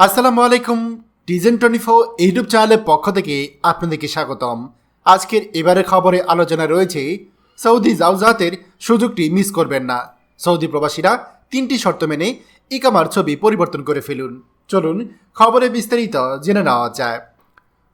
আসসালামু আলাইকুম। টিজেন 24 ইউটিউব চ্যানেলের পক্ষ থেকে আপনাদেরকে স্বাগতম। আজকের এবারের খবরে আলোচনা রয়েছে সৌদি জাওজাতের সুযোগটি মিস করবেন না। সৌদি প্রবাসীরা 3টি শর্ত মেনে ইকামার ছবি পরিবর্তন করে ফেলুন। চলুন খবরে বিস্তারিত জেনে নেওয়া যায়।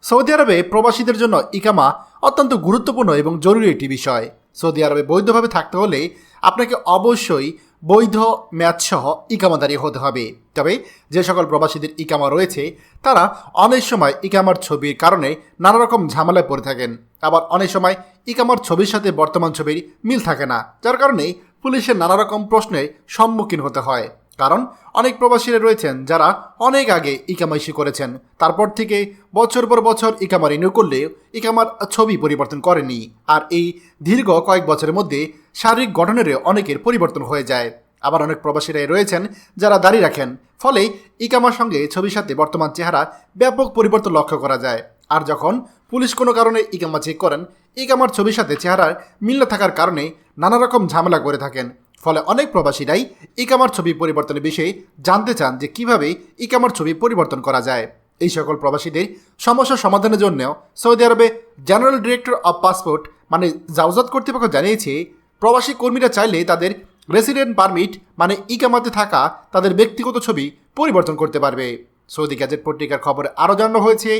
সৌদি আরবে প্রবাসীদের জন্য ইকামা অত্যন্ত গুরুত্বপূর্ণ এবং জরুরি একটি বিষয়। সৌদি আরবে বৈধভাবে থাকতে হলে আপনাকে অবশ্যই বৈধ মেয়াদসহ ইকামাদারি হতে হবে। তবে যে সকল প্রবাসীদের ইকামা রয়েছে তারা অনেক সময় ইকামার ছবির কারণে নানা রকম ঝামেলায় পড়ে থাকেন। আবার অনেক সময় ইকামার ছবির সাথে বর্তমান ছবির মিল থাকে না, যার কারণে পুলিশের নানা রকম প্রশ্নের সম্মুখীন হতে হয়। কারণ অনেক প্রবাসীরা রয়েছেন যারা অনেক আগে ইকামা ইস্যু করেছেন, তারপর থেকে বছর পর বছর ইকামা রিনিউ করলেও ইকামার ছবি পরিবর্তন করেনি। আর এই দীর্ঘ কয়েক বছরের মধ্যে শারীরিক গঠনেরও অনেকের পরিবর্তন হয়ে যায়। আবার অনেক প্রবাসীরাই রয়েছেন যারা দাড়ি রাখেন, ফলে ইকামার সঙ্গে ছবির সাথে বর্তমান চেহারা ব্যাপক পরিবর্তন লক্ষ্য করা যায়। আর যখন পুলিশ কোনো কারণে ইকামা চেক করেন, ইকামার ছবির সাথে চেহারার মিল না থাকার কারণে নানা রকম ঝামেলা করে থাকেন। ফলে অনেক প্রবাসীরাই ইকামার ছবি পরিবর্তনের বিষয়ে জানতে চান যে কিভাবে ইকামার ছবি পরিবর্তন করা যায়। এই সকল প্রবাসীদের সমস্যা সমাধানের জন্য সৌদি আরবে জেনারেল ডিরেক্টর অব পাসপোর্ট মানে জাওজাত কর্তৃপক্ষ জানিয়েছে, প্রবাসী কর্মীরা চাইলে তাদের রেসিডেন্ট পারমিট মানে ইকামাতে থাকা তাদের ব্যক্তিগত ছবি পরিবর্তন করতে পারবে। সৌদি গ্যাজেট পত্রিকার খবরে আরও জানানো হয়েছে,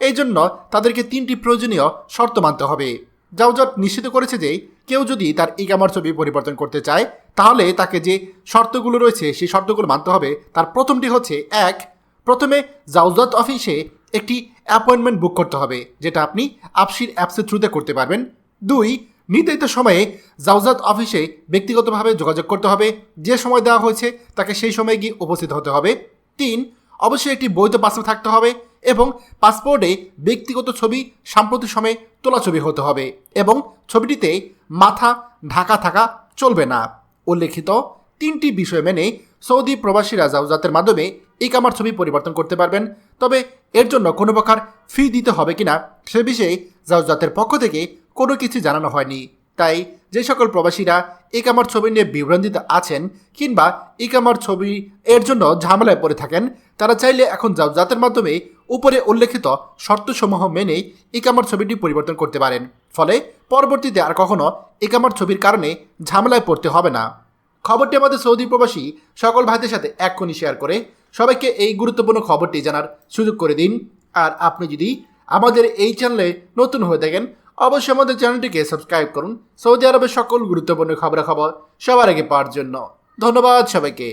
এই জন্য তাদেরকে 3টি প্রয়োজনীয় শর্ত মানতে হবে। জাওজাত নিশ্চিত করেছে যে কেউ যদি তার ইকামার ছবি পরিবর্তন করতে চায় তাহলে তাকে যে শর্তগুলো রয়েছে সেই শর্তগুলো মানতে হবে। তার প্রথমটি হচ্ছে, 1, প্রথমে জাওজাত অফিসে একটি অ্যাপয়েন্টমেন্ট বুক করতে হবে, যেটা আপনি আপসির অ্যাপসের থ্রুতে করতে পারবেন। 2, নির্ধারিত সময়ে জাওজাত অফিসে ব্যক্তিগতভাবে যোগাযোগ করতে হবে, যে সময় দেওয়া হয়েছে তাকে সেই সময় গিয়ে উপস্থিত হতে হবে। 3, অবশ্যই একটি বৈধ পাসপোর্ট থাকতে হবে এবং পাসপোর্টে ব্যক্তিগত ছবি সাম্প্রতিক সময়ে তোলা ছবি হতে হবে এবং ছবিটিতে মাথা ঢাকা থাকা চলবে না। উল্লেখিত 3টি বিষয় মেনে সৌদি প্রবাসীরা জাওজাতের মাধ্যমে ইকামার ছবি পরিবর্তন করতে পারবেন। তবে এর জন্য কোনো প্রকার ফি দিতে হবে কিনা সে বিষয়ে জাওজাতের পক্ষ থেকে কোনো কিছু জানানো হয়নি। তাই যে সকল প্রবাসীরা ইকামার ছবি নিয়ে বিভ্রান্তিতে আছেন কিংবা ইকামার ছবি এর জন্য ঝামেলায় পড়ে থাকেন, তারা চাইলে এখন জাওজাতের মাধ্যমে উপরে উল্লেখিত শর্তসমূহ মেনে ইকামার ছবিটি পরিবর্তন করতে পারেন। ফলে পরবর্তীতে আর কখনো ইকামার ছবির কারণে ঝামেলায় পড়তে হবে না। খবরটি আমাদের সৌদি প্রবাসী সকল ভাইদের সাথে এক্ষুনি শেয়ার করে সবাইকে এই গুরুত্বপূর্ণ খবরটি জানার সুযোগ করে দিন। আর আপনি যদি আমাদের এই চ্যানেলে নতুন হয়ে থাকেন, অবশ্যই আমাদের চ্যানেলটিকে সাবস্ক্রাইব করুন সৌদি আরবের সকল গুরুত্বপূর্ণ খবরাখবর সবার আগে পাওয়ার জন্য। ধন্যবাদ সবাইকে।